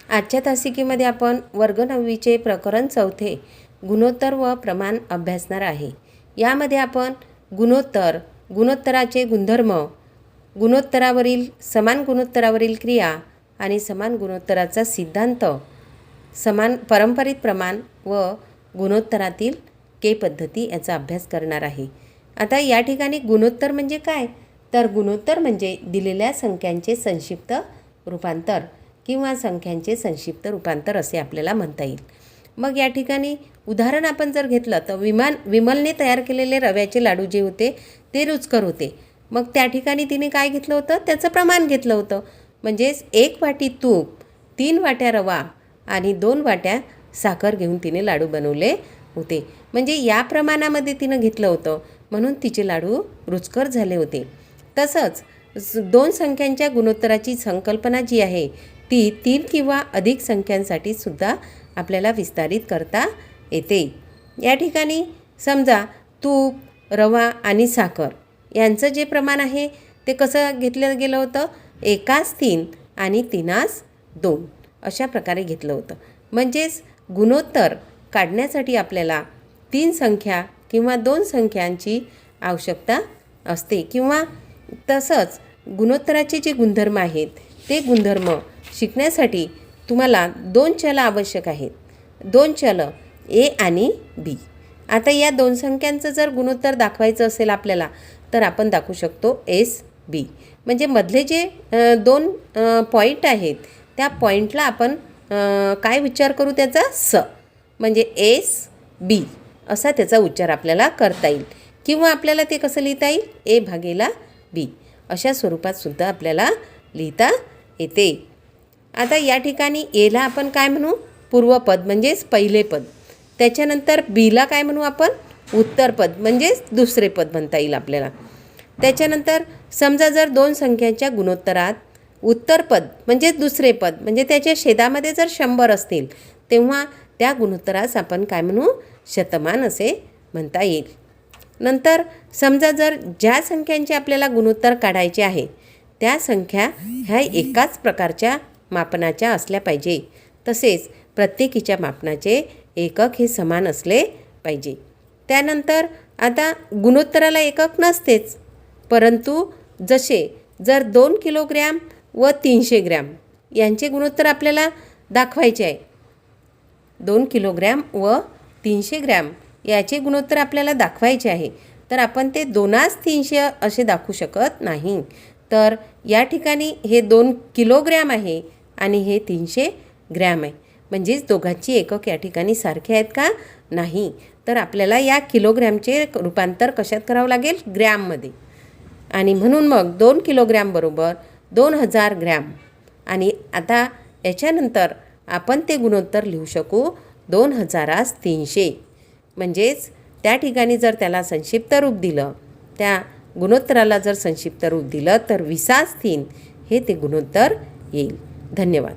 आजच्या तासिकेमध्ये आपण वर्ग 9चे प्रकरण 4 गुणोत्तर व प्रमाण अभ्यासणार आहे। यामध्ये आपण गुणोत्तर, गुणोत्तराचे गुणधर्म, गुणोत्तरावरील समान गुणोत्तरावरील क्रिया आणि समान गुणोत्तराचा सिद्धांत, समान पारंपरिक प्रमाण व गुणोत्तरातील के पद्धती याचा अभ्यास करणार आहे। आता या ठिकाणी गुणोत्तर म्हणजे काय? तर गुणोत्तर म्हणजे दिलेल्या संख्यांचे संक्षिप्त रूपांतर किंवा संख्यांचे संक्षिप्त रूपांतर असे आपल्याला म्हणता येईल। मग या ठिकाणी उदाहरण आपण जर घेतलं तर विमलने तयार केलेले रव्याचे लाडू जे होते ते रुचकर होते। मग त्या ठिकाणी तिने काय घेतलं होतं? त्याचं प्रमाण घेतलं होतं। म्हणजेच 1 वाटी तूप, 3 वाट्या रवा आणि 2 वाट्या साखर घेऊन तिने लाडू बनवले होते। म्हणजे या प्रमाणामध्ये तिनं घेतलं होतं म्हणून तिचे लाडू रुचकर झाले होते। तसंच दोन संख्यांच्या गुणोत्तराची संकल्पना जी आहे ती 3 किंवा अधिक संख्यांसाठी सुद्धा आपल्याला विस्तारित करता येते। या ठिकाणी समजा तूप, रवा आणि साखर यांचं जे प्रमाण आहे ते कसं घेतलं गेलं होतं? 1:3 आणि 3:2 अशा प्रकारे घेतलं होतं। म्हणजेच गुणोत्तर काढण्यासाठी आपल्याला 3 संख्या किंवा 2 संख्यांची आवश्यकता असते किंवा तसंच गुणोत्तराचे जे गुणधर्म आहेत ते गुणधर्म शिकण्यासाठी तुम्हाला 2 चल आवश्यक आहेत। 2 चल ए आणि बी। आता या 2 संख्यांचं जर गुणोत्तर दाखवायचं असेल आपल्याला तर आपण दाखवू शकतो एस बी। म्हणजे मधले जे 2 पॉईंट आहेत त्या पॉईंटला आपण काय उच्चार करू? त्याचा स, म्हणजे एस बी असा त्याचा उच्चार आपल्याला करता येईल किंवा आपल्याला ते कसं लिहिता येईल? ए भागेला बी अशा स्वरूपात सुद्धा आपल्याला लिहिता येते। आता या ठिकाणी एला आपण काय म्हणू? पूर्वपद म्हणजेच पहिले पद। त्याच्यानंतर बीला काय म्हणू आपण? उत्तरपद म्हणजेच दुसरे पद म्हणता येईल आपल्याला। त्याच्यानंतर समजा जर 2 संख्यांच्या गुणोत्तरात उत्तरपद म्हणजे दुसरे पद म्हणजे त्याच्या छेदामध्ये जर 100 असतील तेव्हा त्या गुणोत्तरास आपण काय म्हणू? शतमान असे म्हणता येईल। नंतर समजा जर ज्या संख्यांचे आपल्याला गुणोत्तर काढायचे आहे त्या संख्या ह्या एकाच प्रकारच्या मापनाच्या असल्या पाहिजे। तसेच प्रत्येकीच्या मापनाचे एकक हे समान असले पाहिजे। त्यानंतर आता गुणोत्तराला एकक नसतेच, परंतु जसे जर 2 किलोग्रॅम व 300 ग्रॅम यांचे गुणोत्तर आपल्याला दाखवायचे आहे, 2 किलोग्रॅम व 300 ग्रॅम याचे गुणोत्तर आपल्याला दाखवायचे आहे तर आपण ते 2:300 असे दाखवू शकत नाही। तर या ठिकाणी हे 2 किलोग्रॅम आहे आणि हे 300 ग्रॅम आहे। म्हणजेच दोघांची एकक या ठिकाणी सारखे आहेत का? नाही। तर आपल्याला या किलोग्रॅमचे रूपांतर कशात करावं लागेल? ग्रॅममध्ये। आणि म्हणून मग 2 किलोग्रॅम बरोबर 2000 ग्रॅम। आणि आता याच्यानंतर आपण ते गुणोत्तर लिहू शकू 2000:300। म्हणजेच त्या ठिकाणी जर त्याला संक्षिप्त रूप दिलं, त्या गुणोत्तराला जर संक्षिप्त रूप दिलं तर 20:3 हे ते गुणोत्तर येईल। धन्यवाद।